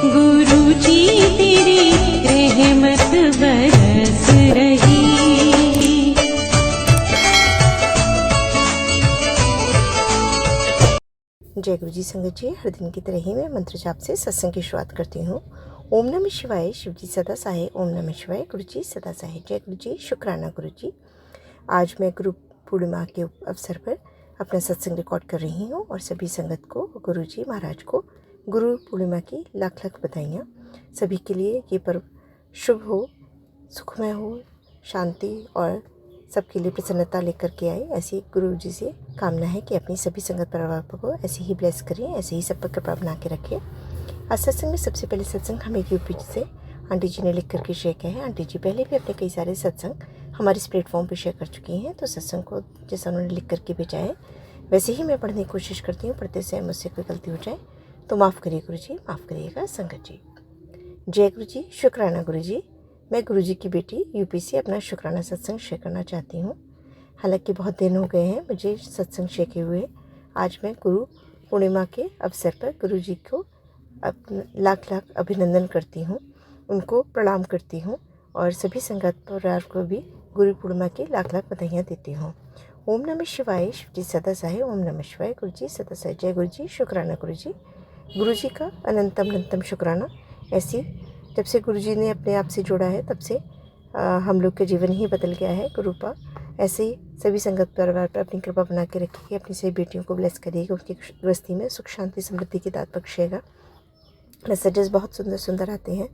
गुरु जी तेरी रहमत बरस रही। जय गुरु जी संगत जी, हर दिन की तरह ही मैं मंत्र जाप से सत्संग की शुरुआत करती हूँ। ओम नमः शिवाय, शिव जी सदा सहाय। ओम नमः शिवाय, गुरु जी सदा सहाय। जय गुरु जी, शुक्राना गुरु जी। आज मैं गुरु पूर्णिमा के अवसर पर अपना सत्संग रिकॉर्ड कर रही हूँ और सभी संगत को, गुरु जी महाराज को गुरु पूर्णिमा की लाख लाख बधाइयाँ। सभी के लिए ये पर्व शुभ हो, सुखमय हो, शांति और सबके लिए प्रसन्नता लेकर के आए, ऐसी गुरु जी से कामना है कि अपनी सभी संगत परिवार को ऐसे ही ब्लेस करें, ऐसे ही सब पर कृपा बना के रखें। आज सत्संग में सबसे पहले सत्संग हमें यूपी से आंटी जी ने लिख करके शेयर किया है। आंटी जी पहले भी अपने कई सारे सत्संग हमारे इस प्लेटफॉर्म पर शेयर कर चुकी हैं, तो सत्संग को जैसा उन्होंने लिख करके भेजा है वैसे ही मैं पढ़ने की कोशिश करती हूँ। पढ़ते समय मुझसे कोई गलती हो जाए तो माफ़ करिए गुरु जी, माफ़ करिएगा संगत जी। जय गुरु जी, शुक्राना गुरु जी। मैं गुरु जी की बेटी यूपी से अपना शुक्राना सत्संग शेयर करना चाहती हूँ। हालांकि बहुत दिन हो गए हैं मुझे सत्संग शेयर किए हुए। आज मैं गुरु पूर्णिमा के अवसर पर गुरु जी को लाख लाख अभिनंदन करती हूँ, उनको प्रणाम करती हूँ और सभी संगत परिवार को भी गुरु पूर्णिमा की लाख लाख बधाइयाँ देती हूँ। ओम नमः शिवाय, शिव जी सदा सहाय। ओम नमः शिवाय, गुरु जी सदा सहाय। जय गुरु जी, शुक्राना गुरु जी। गुरु जी का अनंतम अनंतम शुक्राना। ऐसी जब से गुरु जी ने अपने आप से जोड़ा है तब से हम लोग का जीवन ही बदल गया है। गुरु का ऐसे ही सभी संगत परिवार पर अपनी कृपा बना के रखिए, अपनी सभी बेटियों को ब्लेस करिएगा, उनकी गृहस्थी में सुख शांति समृद्धि की दात बख्शेगा। मैसेजेस बहुत सुंदर सुंदर आते हैं,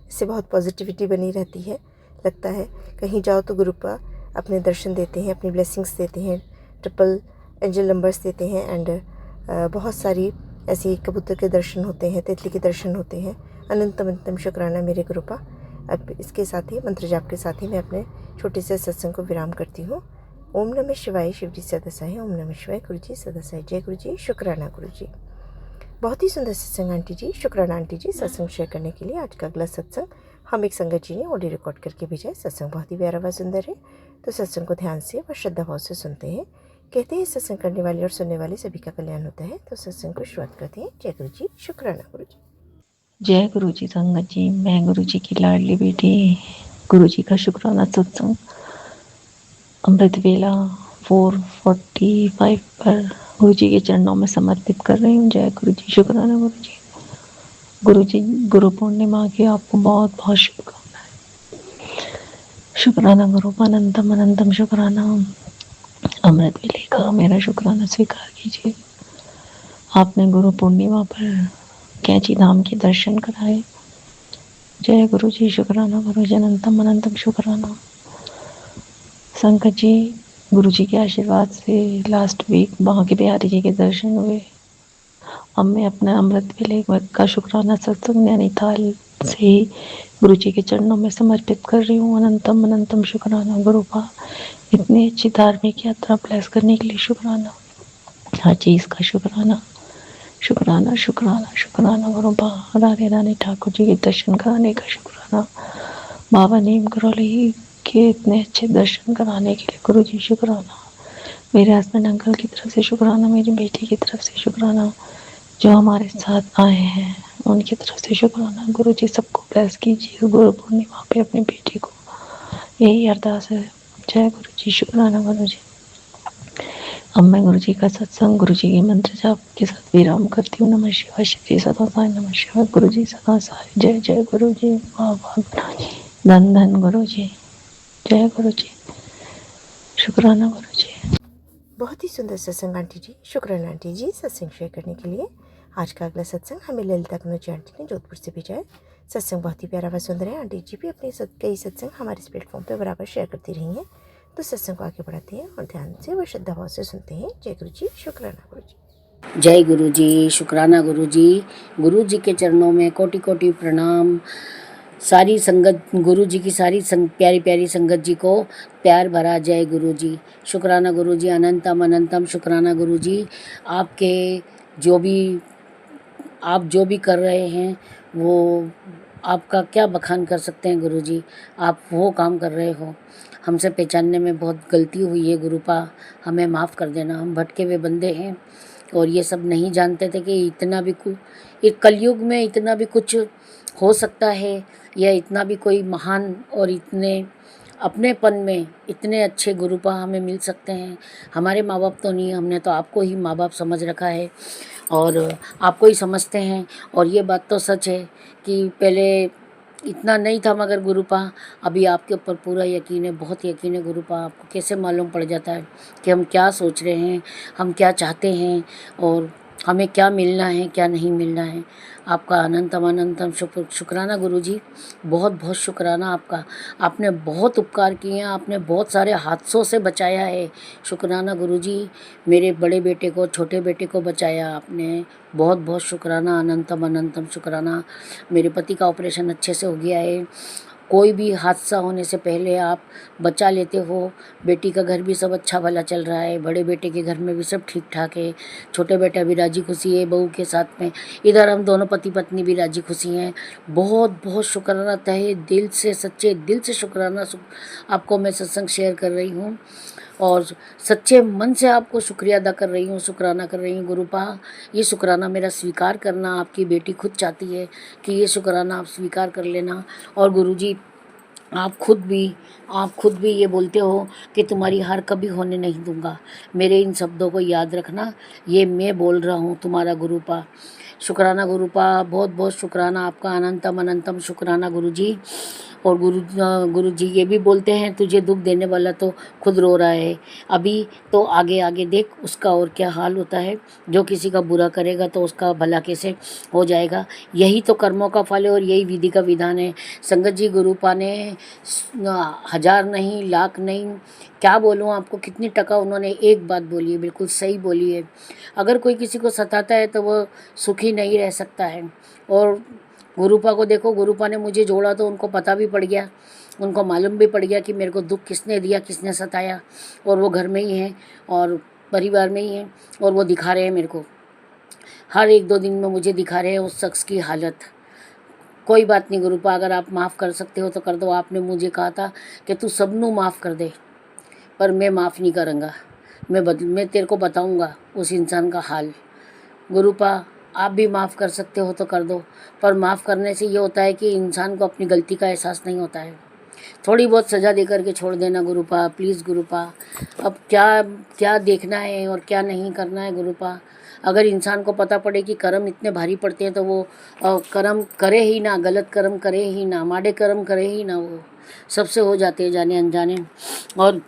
इससे बहुत पॉजिटिविटी बनी रहती है। लगता है कहीं जाओ तो गुरु का अपने दर्शन देते हैं, अपनी ब्लेसिंग्स देते हैं, ट्रिपल एंजल नंबर्स देते हैं एंड बहुत सारी ऐसी कबूतर के दर्शन होते हैं, तितली के दर्शन होते हैं। अनंतम अनंतम शुक्राना मेरे गुरु का। अब इसके साथ ही मंत्र जाप के साथ ही मैं अपने छोटे से सत्संग को विराम करती हूँ। ओम नमः शिवाय, शिव जी सदा सहाय। ओम नमः शिवाय, गुरु जी सदा सहाय। जय गुरु जी, शुक्राना गुरु जी। बहुत ही सुंदर सत्संग आंटी जी, शुक्राना आंटी जी सत्संग शेयर करने के लिए। आज का अगला सत्संग हम एक संगत जी ने ऑडियो रिकॉर्ड करके भेजा है। सत्संग बहुत ही प्यारा व सुंदर है, तो सत्संग को ध्यान से व श्रद्धा भाव से सुनते हैं। कहते हैं सत्संग करने वाले और सुनने वाले सभी का कल्याण होता है। तो सत्संग को शुरुआत करते हैं। जय गुरु जी, शुक्राना गुरु जी। जय गुरु जी संगत जी, मैं गुरु जी की लाडली बेटी गुरु जी का शुक्राना सत्संग अमृत वेला 4:45 पर गुरु जी के चरणों में समर्पित कर रही हूँ। जय गुरु जी, शुक्राना गुरु जी। गुरु जी गुरु पूर्णिमा की आपको बहुत बहुत शुभकामनाएं। शुक्राना गुरु, अनंतम अनंतम शुक्राना। अमृत वेले का मेरा शुक्राना स्वीकार कीजिए। आपने गुरु पूर्णिमा पर कैंची धाम के दर्शन कराए। जय गुरु जी, शुक्राना गुरु जी, अनंतम अनंतम शुक्राना। संकट जी, गुरु जी के आशीर्वाद से लास्ट वीक वहाँ के बिहारी जी के दर्शन हुए। अब मैं अपना अमृत वेले का शुक्राना सत्संग नैनीताल से ही गुरु जी के चरणों में समर्पित कर रही हूँ। अनंतम अनंतम शुक्राना गुरु का, इतनी अच्छी धार्मिक यात्रा प्लेस करने के लिए शुक्राना, हर चीज़ का शुक्राना शुक्राना शुक्राना शुक्राना गुरु बा। राधे रानी ठाकुर जी के दर्शन कराने का शुक्राना। बाबा नीम करोली के इतने अच्छे दर्शन कराने के लिए गुरु जी शुक्राना। मेरे हस्बैंड अंकल की तरफ से शुक्राना, मेरी बेटी की तरफ से शुक्राना, जो हमारे साथ आए हैं उनकी तरफ से शुक्राना। गुरु जी सबको ब्लेस कीजिए गुरु पूर्णिमा पे अपनी बेटी को, यही अरदास है। जय गुरु जी, शुक्राना गुरु जी। अब मैं गुरु जी का सत्संग गुरु जी के मंत्र जाप के साथ विराम करती हूँ। नमः शिवाय, शिव जी सदा सहाय। नमः शिवाय, गुरु जी सदा सहाय। जय जय गुरु जी, वाह वाह गुरु जी, धन धन गुरु जी। जय गुरु जी, शुक्राना गुरु जी। बहुत ही सुंदर सत्संग आंटी जी, शुक्राना आंटी जी सत्संग शेयर करने के लिए। आज का अगला सत्संग हमें ललिता कनौजी आंटी ने जोधपुर से भेजा है। सत्संग बहुत ही प्यारा व सुंदर है। आंटी जी भी अपने कई सत्संग हमारे इस प्लेटफॉर्म पर बराबर शेयर करती रही हैं। तो सत्संग को आगे बढ़ाते हैं और ध्यान से व श्रद्धा भाव से सुनते हैं। जय गुरु जी, शुक्राना गुरु जी। जय गुरु जी, शुक्राना गुरु जी। गुरु जी के चरणों में कोटि कोटि प्रणाम। सारी संगत, गुरु जी की सारी प्यारी प्यारी संगत जी को प्यार भरा जय गुरु जी, शुक्राना गुरु जी, अनंतम अनंतम शुक्राना गुरु जी। आपके आप जो भी कर रहे हैं वो आपका क्या बखान कर सकते हैं गुरु जी। आप वो काम कर रहे हो, हमसे पहचानने में बहुत गलती हुई है गुरुपा, हमें माफ़ कर देना। हम भटके हुए बंदे हैं और ये सब नहीं जानते थे कि इस कलयुग में इतना भी कुछ हो सकता है, या इतना भी कोई महान और इतने अपनेपन में इतने अच्छे गुरुपा हमें मिल सकते हैं। हमारे माँ बाप तो नहीं, हमने तो आपको ही माँ बाप समझ रखा है और आपको ही समझते हैं। और ये बात तो सच है कि पहले इतना नहीं था, मगर गुरुपा अभी आपके ऊपर पूरा यकीन है, बहुत यकीन है गुरुपा। आपको कैसे मालूम पड़ जाता है कि हम क्या सोच रहे हैं, हम क्या चाहते हैं और हमें क्या मिलना है, क्या नहीं मिलना है। आपका अनंतम अनंतम शुक्राना गुरुजी, बहुत बहुत शुक्राना आपका। आपने बहुत उपकार किए हैं, आपने बहुत सारे हादसों से बचाया है। शुक्राना गुरुजी, मेरे बड़े बेटे को, छोटे बेटे को बचाया आपने, बहुत बहुत शुक्राना, अनंतम अनंतम शुक्राना। मेरे पति का ऑपरेशन अच्छे से हो गया है। कोई भी हादसा होने से पहले आप बचा लेते हो। बेटी का घर भी सब अच्छा भला चल रहा है, बड़े बेटे के घर में भी सब ठीक ठाक है, छोटे बेटा भी राजी खुशी है बहू के साथ में, इधर हम दोनों पति पत्नी भी राजी खुशी हैं। बहुत बहुत शुक्राना, तहे दिल से, सच्चे दिल से शुक्राना। आपको मैं सत्संग शेयर कर रही हूँ और सच्चे मन से आपको शुक्रिया अदा कर रही हूँ, शुक्राना कर रही हूँ गुरुपा। ये शुक्राना मेरा स्वीकार करना, आपकी बेटी खुद चाहती है कि ये शुक्राना आप स्वीकार कर लेना। और गुरुजी, आप खुद भी ये बोलते हो कि तुम्हारी हार कभी होने नहीं दूंगा। मेरे इन शब्दों को याद रखना, ये मैं बोल रहा हूँ, तुम्हारा गुरुपा। शुक्राना गुरुपा, बहुत बहुत शुक्राना आपका, अनंतम अनंतम शुक्राना गुरुजी। और गुरुजी ये भी बोलते हैं, तुझे दुख देने वाला तो खुद रो रहा है, अभी तो आगे आगे देख उसका और क्या हाल होता है। जो किसी का बुरा करेगा तो उसका भला कैसे हो जाएगा। यही तो कर्मों का फल है और यही विधि का विधान है। संगत जी, गुरुपा ने 1000 नहीं, लाख नहीं, क्या बोलूँ आपको, कितनी टका उन्होंने एक बात बोली है, बिल्कुल सही बोली है। अगर कोई किसी को सताता है तो वो सुखी नहीं रह सकता है। और गुरुपा को देखो, गुरुपा ने मुझे जोड़ा तो उनको पता भी पड़ गया, उनको मालूम भी पड़ गया कि मेरे को दुख किसने दिया, किसने सताया। और वो घर में ही हैं और परिवार में ही हैं और वो दिखा रहे हैं मेरे को, हर 1-2 दिन में मुझे दिखा रहे हैं उस शख्स की हालत। कोई बात नहीं गुरुपा, अगर आप माफ़ कर सकते हो तो कर दो। आपने मुझे कहा था कि तू सबनू माफ़ कर दे, पर मैं माफ़ नहीं करूँगा। मैं तेरे को बताऊँगा उस इंसान का हाल। गुरुपा, आप भी माफ़ कर सकते हो तो कर दो, पर माफ़ करने से ये होता है कि इंसान को अपनी गलती का एहसास नहीं होता है। थोड़ी बहुत सज़ा दे करके छोड़ देना गुरुपा, प्लीज़ गुरुपा। अब क्या क्या देखना है और क्या नहीं करना है गुरुपा। अगर इंसान को पता पड़े कि कर्म इतने भारी पड़ते हैं तो वो कर्म करे ही ना, गलत कर्म करे ही ना, माड़े कर्म करे ही ना, वो सबसे हो जाते हैं जाने अनजाने। और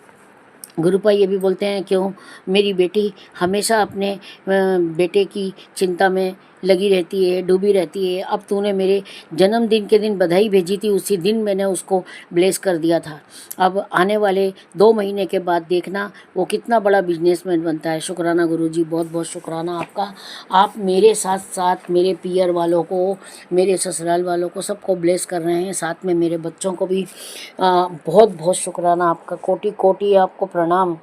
गुरुपा ये भी बोलते हैं, क्यों मेरी बेटी हमेशा अपने बेटे की चिंता में लगी रहती है, डूबी रहती है। अब तूने मेरे जन्मदिन के दिन बधाई भेजी थी, उसी दिन मैंने उसको ब्लेस कर दिया था। अब आने वाले 2 महीने के बाद देखना वो कितना बड़ा बिजनेसमैन बनता है। शुक्राना गुरुजी, बहुत बहुत शुक्राना आपका। आप मेरे साथ साथ मेरे पियर वालों को, मेरे ससुराल वालों को, सबको ब्लेस कर रहे हैं, साथ में मेरे बच्चों को भी बहुत बहुत शुक्राना आपका, कोटि कोटि आपको प्रणाम।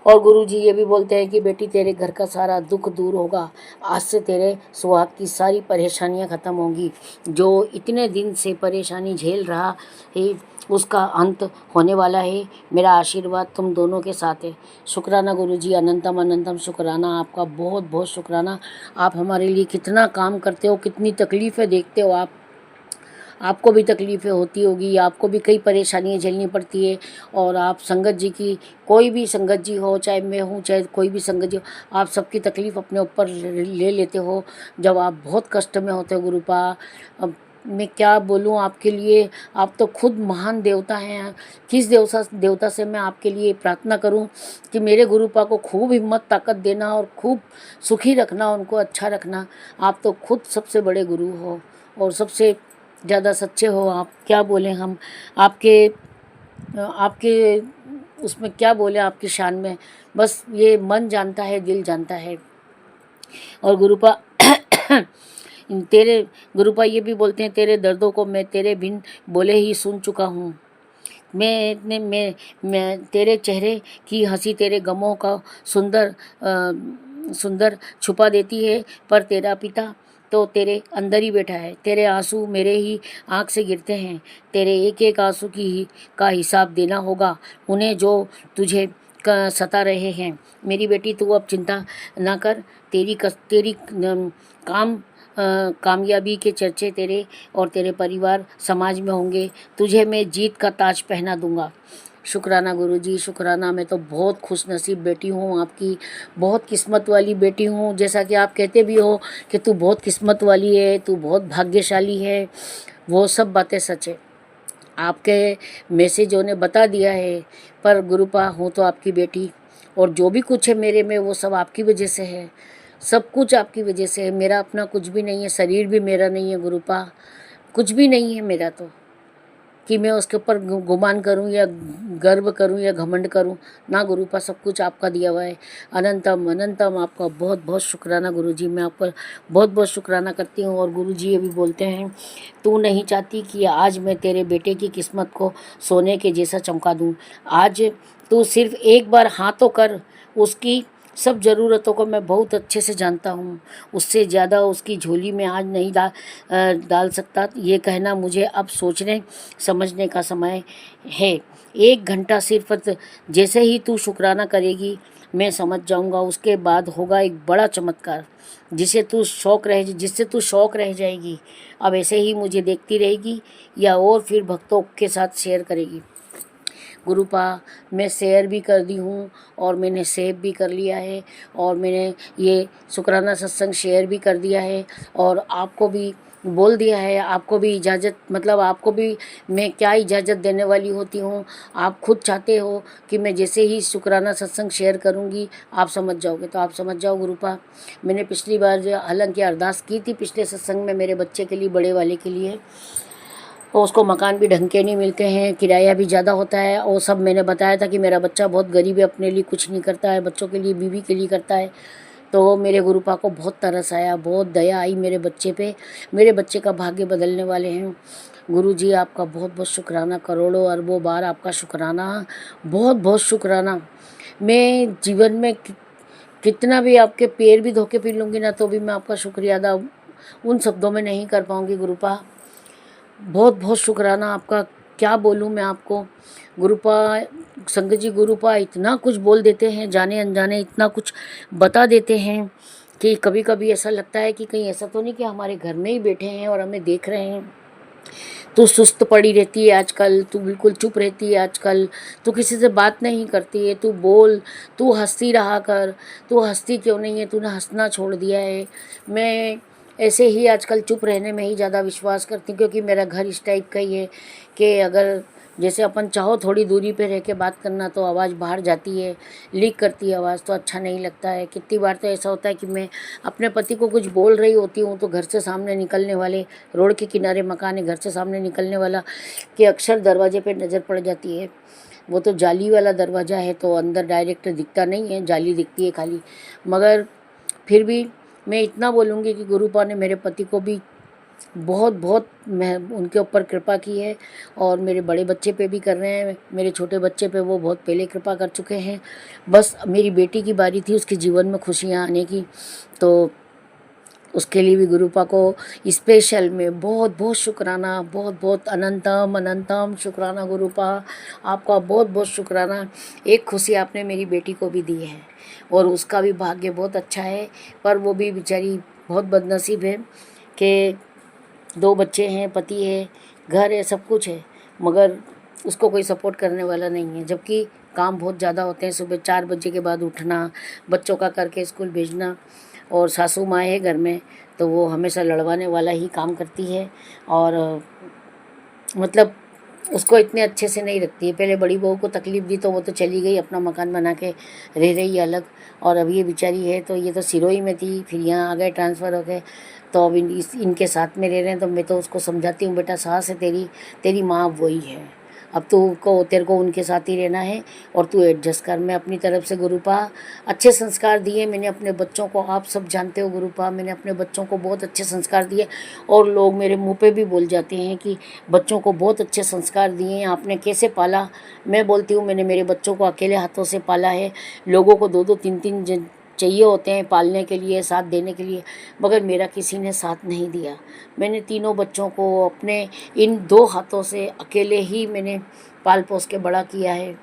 और गुरुजी ये भी बोलते हैं कि बेटी तेरे घर का सारा दुख दूर होगा, आज से तेरे सुहाग की सारी परेशानियां ख़त्म होंगी। जो इतने दिन से परेशानी झेल रहा है उसका अंत होने वाला है। मेरा आशीर्वाद तुम दोनों के साथ है। शुक्राना गुरुजी, अनंतम अनंतम शुक्राना आपका, बहुत बहुत शुक्राना। आप हमारे लिए कितना काम करते हो, कितनी तकलीफ़ें देखते हो आप। आपको भी तकलीफ़ें होती होगी, आपको भी कई परेशानियाँ झेलनी पड़ती है। और आप संगत जी की, कोई भी संगत जी हो, चाहे मैं हूँ, चाहे कोई भी संगत जी हो, आप सबकी तकलीफ़ अपने ऊपर ले लेते हो जब आप बहुत कष्ट में होते हो गुरुपा। अब मैं क्या बोलूँ आपके लिए, आप तो खुद महान देवता हैं। किस देवता से मैं आपके लिए प्रार्थना करूं कि मेरे गुरुपा को खूब हिम्मत ताकत देना और खूब सुखी रखना, उनको अच्छा रखना। आप तो खुद सबसे बड़े गुरु हो और सबसे ज़्यादा सच्चे हो आप। क्या बोलें हम आपके आपके उसमें, क्या बोलें आपकी शान में, बस ये मन जानता है, दिल जानता है। और गुरुपा तेरे गुरुपा ये भी बोलते हैं, तेरे दर्दों को मैं तेरे बिन बोले ही सुन चुका हूँ। मैं तेरे चेहरे की हंसी तेरे गमों का सुंदर छुपा देती है, पर तेरा पिता तो तेरे अंदर ही बैठा है। तेरे आंसू मेरे ही आँख से गिरते हैं, तेरे एक एक आंसू का हिसाब देना होगा उन्हें जो तुझे सता रहे हैं। मेरी बेटी तू अब चिंता ना कर, तेरी काम कामयाबी के चर्चे तेरे और तेरे परिवार समाज में होंगे। तुझे मैं जीत का ताज पहना दूंगा। शुक्राना गुरुजी, शुक्राना। मैं तो बहुत खुश नसीब बेटी हूँ आपकी, बहुत किस्मत वाली बेटी हूँ। जैसा कि आप कहते भी हो कि तू बहुत किस्मत वाली है, तू बहुत भाग्यशाली है, वो सब बातें सच है। आपके मैसेजों ने बता दिया है। पर गुरुपा हूँ तो आपकी बेटी, और जो भी कुछ है मेरे में वो सब आपकी वजह से है। सब कुछ आपकी वजह से है। मेरा अपना कुछ भी नहीं है, शरीर भी मेरा नहीं है गुरुपा, कुछ भी नहीं है मेरा तो, कि मैं उसके ऊपर गुमान करूं या गर्व करूं या घमंड करूं ना गुरुपा। सब कुछ आपका दिया हुआ है। अनंतम अनंतम आपका बहुत बहुत शुक्राना गुरुजी। मैं आपका बहुत बहुत शुक्राना करती हूँ। और गुरुजी ये भी बोलते हैं, तू नहीं चाहती कि आज मैं तेरे बेटे की किस्मत को सोने के जैसा चमका दूँ। आज तू सिर्फ एक बार हाँ तो कर। उसकी सब ज़रूरतों को मैं बहुत अच्छे से जानता हूँ। उससे ज़्यादा उसकी झोली में आज नहीं डाल सकता। ये कहना मुझे अब सोचने समझने का समय है। 1 घंटा सिर्फ जैसे ही तू शुक्राना करेगी मैं समझ जाऊँगा। उसके बाद होगा एक बड़ा चमत्कार जिससे तू शौक रह जाएगी। अब ऐसे ही मुझे देखती रहेगी या और फिर भक्तों के साथ शेयर करेगी। गुरुपा मैं शेयर भी कर दी हूँ और मैंने सेव भी कर लिया है, और मैंने ये शुक्राना सत्संग शेयर भी कर दिया है, और आपको भी बोल दिया है। आपको भी इजाज़त, मतलब आपको भी मैं क्या इजाज़त देने वाली होती हूँ। आप खुद चाहते हो कि मैं जैसे ही शुक्राना सत्संग शेयर करूँगी आप समझ जाओगे, तो आप समझ जाओ गुरुपा। मैंने पिछली बार हालांकि अरदास की थी पिछले सत्संग में मेरे बच्चे के लिए, बड़े वाले के लिए, और उसको मकान भी ढंग के नहीं मिलते हैं, किराया भी ज़्यादा होता है, और सब मैंने बताया था कि मेरा बच्चा बहुत गरीब है, अपने लिए कुछ नहीं करता है, बच्चों के लिए, बीवी के लिए करता है। तो मेरे गुरुपा को बहुत तरस आया, बहुत दया आई मेरे बच्चे पे। मेरे बच्चे का भाग्य बदलने वाले हैं। गुरुजी आपका बहुत बहुत शुक्राना, करोड़ों अरबों बार आपका शुक्राना, बहुत बहुत शुक्राना। मैं जीवन में कितना भी आपके पैर भी धो के पी लूँगी ना तो भी मैं आपका शुक्रिया अदा उन शब्दों में नहीं कर पाऊँगी गुरुपा। बहुत बहुत शुक्राना आपका। क्या बोलूँ मैं आपको गुरुपा। संगत जी गुरुपा इतना कुछ बोल देते हैं, जाने अनजाने इतना कुछ बता देते हैं कि कभी कभी ऐसा लगता है कि कहीं ऐसा तो नहीं कि हमारे घर में ही बैठे हैं और हमें देख रहे हैं। तू सुस्त पड़ी रहती है आजकल, तू बिल्कुल चुप रहती है आजकल, तू किसी से बात नहीं करती है, तू बोल, तू हंसती रहा कर। तू हंसती क्यों नहीं है? तूने हंसना छोड़ दिया है। मैं ऐसे ही आजकल चुप रहने में ही ज़्यादा विश्वास करती हूँ, क्योंकि मेरा घर इस टाइप का ही है कि अगर जैसे अपन चाहो थोड़ी दूरी पे रह के बात करना तो आवाज़ बाहर जाती है, लीक करती है आवाज़, तो अच्छा नहीं लगता है। कितनी बार तो ऐसा होता है कि मैं अपने पति को कुछ बोल रही होती हूँ तो घर से सामने निकलने वाले, रोड के किनारे मकान है, घर से सामने निकलने वाला कि अक्सर दरवाजे पे नज़र पड़ जाती है। वो तो जाली वाला दरवाज़ा है तो अंदर डायरेक्ट दिखता नहीं है, जाली दिखती है खाली। मगर फिर भी मैं इतना बोलूँगी कि गुरुपा ने मेरे पति को भी बहुत बहुत मैं उनके ऊपर कृपा की है, और मेरे बड़े बच्चे पे भी कर रहे हैं। मेरे छोटे बच्चे पे वो बहुत पहले कृपा कर चुके हैं। बस मेरी बेटी की बारी थी उसके जीवन में खुशियाँ आने की, तो उसके लिए भी गुरुपा को स्पेशल में बहुत बहुत शुक्राना, बहुत बहुत अनंतम अनंतम शुक्राना गुरुपा। आपका बहुत बहुत शुक्राना। एक खुशी आपने मेरी बेटी को भी दी है, और उसका भी भाग्य बहुत अच्छा है, पर वो भी बेचारी बहुत बदनसीब है कि 2 बच्चे हैं, पति है, घर है, सब कुछ है, मगर उसको कोई सपोर्ट करने वाला नहीं है। जबकि काम बहुत ज़्यादा होते हैं, सुबह 4 बजे के बाद उठना, बच्चों का करके स्कूल भेजना, और सासू माँ है घर में तो वो हमेशा लड़वाने वाला ही काम करती है, और मतलब उसको इतने अच्छे से नहीं रखती है। पहले बड़ी बहू को तकलीफ़ दी तो वो तो चली गई, अपना मकान बना के रह रही है अलग, और अब ये बेचारी है तो ये तो सिरोही में थी, फिर यहाँ आ गए, ट्रांसफ़र हो गए, तो अब इनके साथ में रह रहे हैं। तो मैं तो उसको समझाती हूँ, बेटा सास है तेरी माँ वही है, अब तेरे को उनके साथ ही रहना है और तू एडजस्ट कर। मैं अपनी तरफ से गुरुपा अच्छे संस्कार दिए मैंने अपने बच्चों को, आप सब जानते हो गुरुपा, मैंने अपने बच्चों को बहुत अच्छे संस्कार दिए, और लोग मेरे मुंह पे भी बोल जाते हैं कि बच्चों को बहुत अच्छे संस्कार दिए हैं, आपने कैसे पाला। मैं बोलती हूँ मैंने मेरे बच्चों को अकेले हाथों से पाला है। लोगों को 2-2 3-3 चाहिए होते हैं पालने के लिए, साथ देने के लिए, मगर मेरा किसी ने साथ नहीं दिया। मैंने तीनों बच्चों को अपने इन 2 हाथों से अकेले ही मैंने पाल पोस के बड़ा किया है।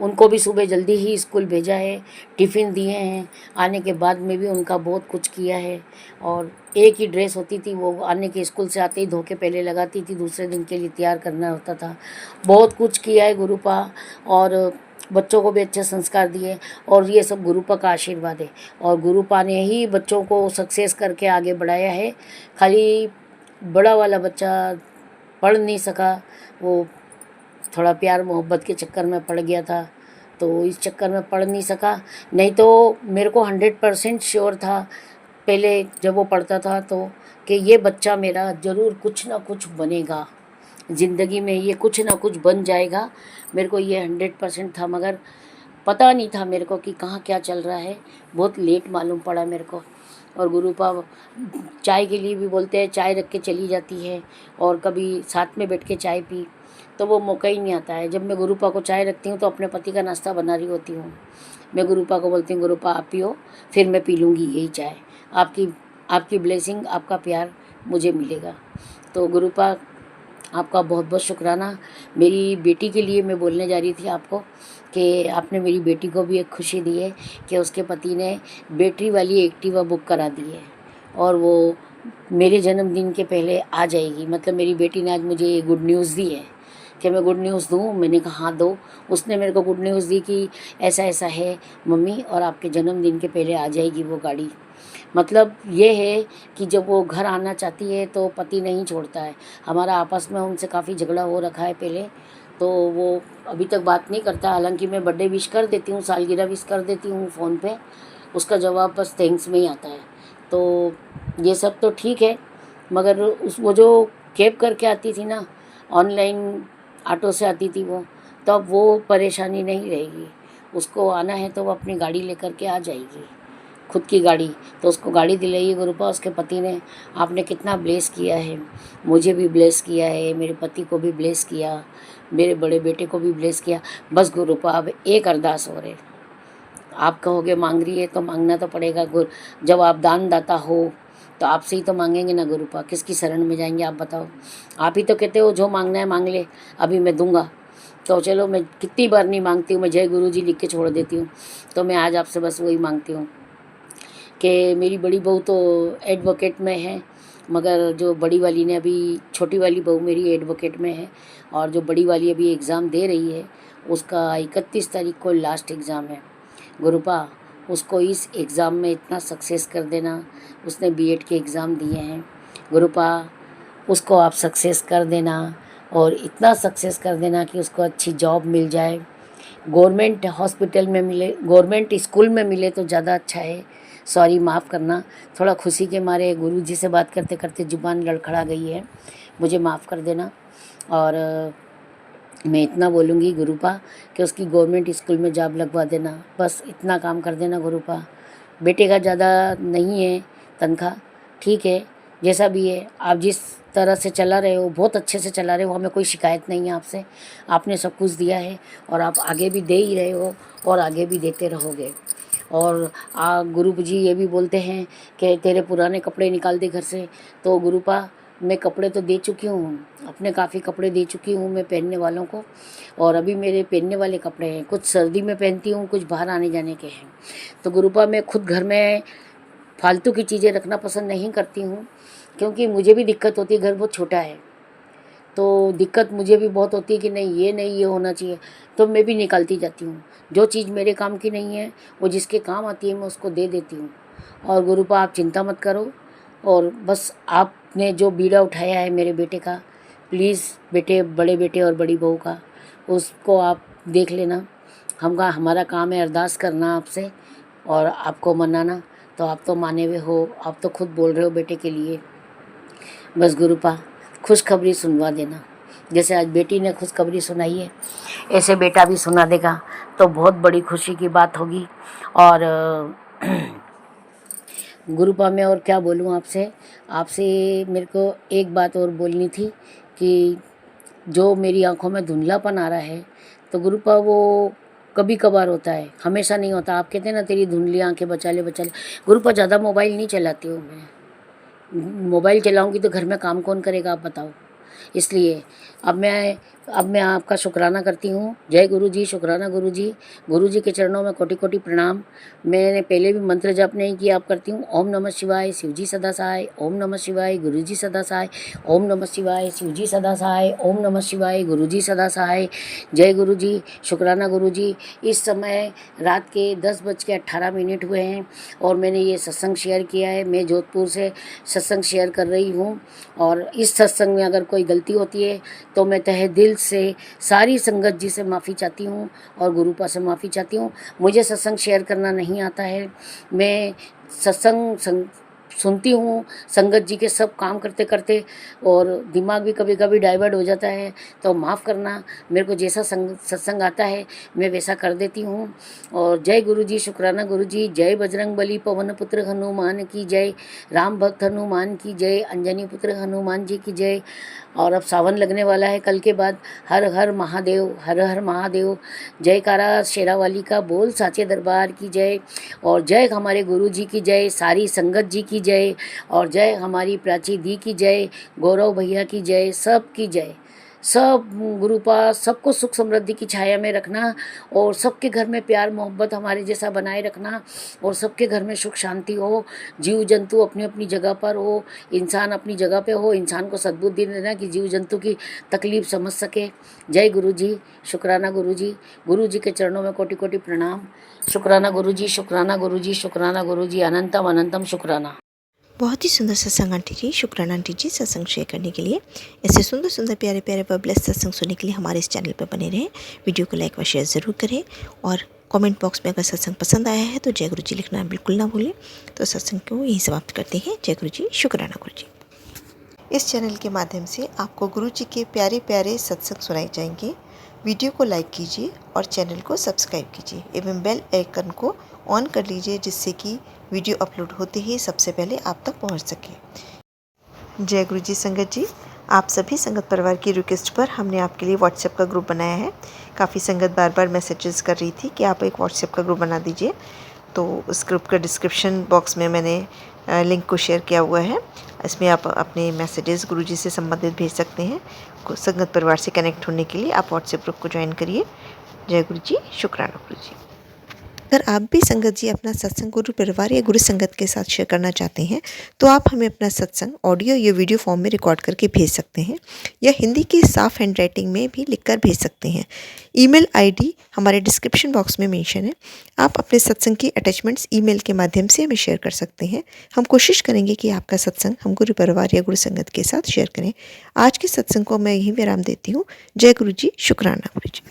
उनको भी सुबह जल्दी ही स्कूल भेजा है, टिफ़िन दिए हैं, आने के बाद में भी उनका बहुत कुछ किया है। और एक ही ड्रेस होती थी, वो आने के स्कूल से आते ही धो के पहले लगाती थी, दूसरे दिन के लिए तैयार करना होता था। बहुत कुछ किया है गुरुपा, और बच्चों को भी अच्छे संस्कार दिए, और ये सब गुरुपा का आशीर्वाद है। और गुरुपा ने ही बच्चों को सक्सेस करके आगे बढ़ाया है। खाली बड़ा वाला बच्चा पढ़ नहीं सका, वो थोड़ा प्यार मोहब्बत के चक्कर में पड़ गया था, तो इस चक्कर में पढ़ नहीं सका। नहीं तो मेरे को 100% श्योर था पहले जब वो पढ़ता था तो, कि ये बच्चा मेरा ज़रूर कुछ ना कुछ बनेगा ज़िंदगी में, ये कुछ ना कुछ बन जाएगा। मेरे को ये 100% था, मगर पता नहीं था मेरे को कि कहाँ क्या चल रहा है। बहुत लेट मालूम पड़ा मेरे को। और गुरुपा चाय के लिए भी बोलते हैं, चाय रख के चली जाती है, और कभी साथ में बैठ के चाय पी, तो वो मौका ही नहीं आता है। जब मैं गुरुपा को चाय रखती हूँ तो अपने पति का नाश्ता बना रही होती हूँ। मैं गुरुपा को बोलती हूँ, गुरुपा आप पियो, फिर मैं पी लूँगी यही चाय। आपकी ब्लेसिंग, आपका प्यार मुझे मिलेगा। तो गुरुपा आपका बहुत बहुत शुक्राना। मेरी बेटी के लिए मैं बोलने जा रही थी आपको, कि आपने मेरी बेटी को भी एक खुशी दी है कि उसके पति ने बैटरी वाली एक्टिवा बुक करा दी है, और वो मेरे जन्मदिन के पहले आ जाएगी। मतलब मेरी बेटी ने आज मुझे ये गुड न्यूज़ दी है कि मैं गुड न्यूज़ दूँ। मैंने कहा हाँ दो। उसने मेरे को गुड न्यूज़ दी कि ऐसा ऐसा है मम्मी, और आपके जन्मदिन के पहले आ जाएगी वो गाड़ी। मतलब ये है कि जब वो घर आना चाहती है तो पति नहीं छोड़ता है। हमारा आपस में उनसे काफ़ी झगड़ा हो रखा है पहले, तो वो अभी तक बात नहीं करता। हालांकि मैं बर्थडे विश कर देती हूँ, सालगिरह विश कर देती हूँ फ़ोन पे, उसका जवाब बस थैंक्स में ही आता है। तो ये सब तो ठीक है, मगर वो जो कैब करके आती थी ना, ऑनलाइन ऑटो से आती थी वो, तो अब वो परेशानी नहीं रहेगी। उसको आना है तो वो अपनी गाड़ी लेकर के आ जाएगी, खुद की गाड़ी। तो उसको गाड़ी दिलाई गुरुपा उसके पति ने। आपने कितना ब्लेस किया है, मुझे भी ब्लेस किया है, मेरे पति को भी ब्लेस किया, मेरे बड़े बेटे को भी ब्लेस किया। बस गुरुपा अब एक अरदास हो रहे, आप कहोगे मांग रही है तो मांगना तो पड़ेगा। जब आप दानदाता हो तो आपसे ही तो मांगेंगे ना गुरुपा, किसकी शरण में जाएंगे आप बताओ। आप ही तो कहते हो जो मांगना है मांग ले, अभी मैं दूंगा। तो चलो, मैं कितनी बार नहीं मांगती हूँ, मैं जय गुरु जी लिख के छोड़ देती हूँ। तो मैं आज आपसे बस वही मांगती हूँ कि मेरी बड़ी बहू तो एडवोकेट में है, मगर जो बड़ी वाली ने अभी, छोटी वाली बहू मेरी एडवोकेट में है, और जो बड़ी वाली अभी एग्ज़ाम दे रही है, उसका 31 तारीख को लास्ट एग्ज़ाम है। गुरुपा उसको इस एग्ज़ाम में इतना सक्सेस कर देना। उसने बीएड के एग्ज़ाम दिए हैं, गुरुपा उसको आप सक्सेस कर देना, और इतना सक्सेस कर देना कि उसको अच्छी जॉब मिल जाए, गवर्नमेंट हॉस्पिटल में मिले, गवर्नमेंट स्कूल में मिले तो ज़्यादा अच्छा है। सॉरी, माफ़ करना, थोड़ा खुशी के मारे गुरुजी से बात करते करते ज़ुबान लड़खड़ा गई है, मुझे माफ़ कर देना। और मैं इतना बोलूँगी गुरुपा कि उसकी गवर्नमेंट स्कूल में जॉब लगवा देना, बस इतना काम कर देना गुरुपा। बेटे का ज़्यादा नहीं है तनख्वाह, ठीक है, जैसा भी है। आप जिस तरह से चला रहे हो बहुत अच्छे से चला रहे हो, हमें कोई शिकायत नहीं है आपसे। आपने सब कुछ दिया है और आप आगे भी दे ही रहे हो, और आगे भी देते रहोगे। और गुरु जी ये भी बोलते हैं कि तेरे पुराने कपड़े निकाल दे घर से। तो गुरुपा मैं कपड़े तो दे चुकी हूँ, अपने काफ़ी कपड़े दे चुकी हूँ मैं पहनने वालों को, और अभी मेरे पहनने वाले कपड़े हैं, कुछ सर्दी में पहनती हूँ, कुछ बाहर आने जाने के हैं। तो गुरुपा मैं खुद घर में फालतू की चीज़ें रखना पसंद नहीं करती हूँ, क्योंकि मुझे भी दिक्कत होती है, घर बहुत छोटा है तो दिक्कत मुझे भी बहुत होती है कि नहीं ये होना चाहिए, तो मैं भी निकालती जाती हूँ। जो चीज़ मेरे काम की नहीं है वो जिसके काम आती है मैं उसको दे देती हूँ। और गुरुपा आप चिंता मत करो, और बस आपने जो बीड़ा उठाया है मेरे बेटे का, प्लीज़ बेटे, बड़े बेटे और बड़ी बहू का, उसको आप देख लेना। हमारा काम है अरदास करना आपसे और आपको मनाना, तो आप तो माने हुए हो, आप तो खुद बोल रहे हो बेटे के लिए। बस गुरुपा खुशखबरी सुनवा देना, जैसे आज बेटी ने खुशखबरी सुनाई है ऐसे बेटा भी सुना देगा तो बहुत बड़ी खुशी की बात होगी। और गुरुपा में और क्या बोलूँ आपसे मेरे को एक बात और बोलनी थी कि जो मेरी आंखों में धुंधलापन आ रहा है, तो गुरुपा वो कभी कभार होता है, हमेशा नहीं होता। आप कहते हैं ना तेरी धुंधली आंखें बचा ले। गुरुपा ज़्यादा मोबाइल नहीं चलाती हूँ मैं, मोबाइल चलाऊंगी तो घर में काम कौन करेगा आप बताओ। इसलिए अब मैं अब मैं आपका शुक्राना करती हूँ। जय गुरु जी, शुक्राना गुरु जी के चरणों में कोटि कोटि प्रणाम। मैंने पहले भी मंत्र जप नहीं किया, आप करती हूँ। ओम नमः शिवाय, शिवजी सदा सहाय। ओम नमः शिवाय, गुरु जी सदा सहाय। ओम नमः शिवाय, शिवजी सदा सहाय। ओम नमः शिवाय, गुरु जी सदा सहाय। जय गुरु जी, शुक्राना गुरु जी। इस समय रात के 10:18 हुए हैं और मैंने ये सत्संग शेयर किया है। मैं जोधपुर से सत्संग शेयर कर रही हूँ और इस सत्संग में अगर कोई गलती होती है तो मैं तहे दिल से सारी संगत जी से माफ़ी चाहती हूँ और गुरुपा से माफ़ी चाहती हूँ। मुझे सत्संग शेयर करना नहीं आता है। मैं सत्संग सुनती हूँ संगत जी के सब काम करते करते और दिमाग भी कभी कभी डाइवर्ट हो जाता है, तो माफ़ करना। मेरे को जैसा सत्संग आता है मैं वैसा कर देती हूँ। और जय गुरु जी, शुक्राना गुरु जी। जय बजरंग बली पवन पुत्र हनुमान की जय। राम भक्त हनुमान की जय। अंजनी पुत्र हनुमान जी की जय। और अब सावन लगने वाला है कल के बाद। हर हर महादेव, हर हर महादेव। जयकारा शेरावाली का बोल साचे दरबार की जय। और जय हमारे गुरु जी की जय, सारी संगत जी की जय। और जय हमारी प्राची दी की जय, गौरव भैया की जय, सब की जय। सब गुरुपा सबको सुख समृद्धि की छाया में रखना और सबके घर में प्यार मोहब्बत हमारे जैसा बनाए रखना और सबके घर में सुख शांति हो। जीव जंतु अपनी अपनी जगह पर हो, इंसान अपनी जगह पे हो। इंसान को सद्बुद्धि देना कि जीव जंतु की तकलीफ समझ सके। जय गुरु जी, शुक्राना गुरु जी के चरणों में कोटि कोटि प्रणाम। शुक्राना गुरु जी, शुक्राना गुरु जी, शुक्राना गुरु जी। अनंतम अनंतम शुक्राना। बहुत ही सुंदर सत्संग आंटी जी, शुक्राना आंटी जी सत्संग शेयर करने के लिए। ऐसे सुंदर सुंदर प्यारे प्यारे व ब्लेस्ड सत्संग सुनने के लिए हमारे इस चैनल पर बने रहें। वीडियो को लाइक व शेयर ज़रूर करें और कमेंट बॉक्स में अगर सत्संग पसंद आया है तो जय गुरु जी लिखना बिल्कुल ना भूलें। तो सत्संग को यहीं समाप्त करते हैं। जय गुरु जी, शुक्राना गुरु जी। इस चैनल के माध्यम से आपको गुरु जी के प्यारे प्यारे सत्संग सुनाए जाएंगे। वीडियो को लाइक कीजिए और चैनल को सब्सक्राइब कीजिए एवं बेल आइकन को ऑन कर लीजिए, जिससे कि वीडियो अपलोड होते ही सबसे पहले आप तक पहुंच सके। जय गुरु जी संगत जी, आप सभी संगत परिवार की रिक्वेस्ट पर हमने आपके लिए व्हाट्सएप का ग्रुप बनाया है। काफ़ी संगत बार बार मैसेजेस कर रही थी कि आप एक व्हाट्सएप का ग्रुप बना दीजिए, तो उस ग्रुप का डिस्क्रिप्शन बॉक्स में मैंने लिंक को शेयर किया हुआ है। इसमें आप अपने मैसेजेस गुरुजी से संबंधित भेज सकते हैं। संगत परिवार से कनेक्ट होने के लिए आप व्हाट्सएप ग्रुप को ज्वाइन करिए। जय गुरु जी, शुक्राना गुरु जी। अगर आप भी संगत जी अपना सत्संग गुरु परिवार या गुरु संगत के साथ शेयर करना चाहते हैं तो आप हमें अपना सत्संग ऑडियो या वीडियो फॉर्म में रिकॉर्ड करके भेज सकते हैं या हिंदी की साफ हैंड राइटिंग में भी लिखकर भेज सकते हैं। ईमेल आईडी हमारे डिस्क्रिप्शन बॉक्स में मेंशन है। आप अपने सत्संग की अटैचमेंट्स ईमेल के माध्यम से हमें शेयर कर सकते हैं। हम कोशिश करेंगे कि आपका सत्संग हम गुरु परिवार या गुरु संगत के साथ शेयर करें। आज के सत्संग को मैं यहीं विराम देती हूँ। जय गुरु जी, शुक्राना गुरु जी।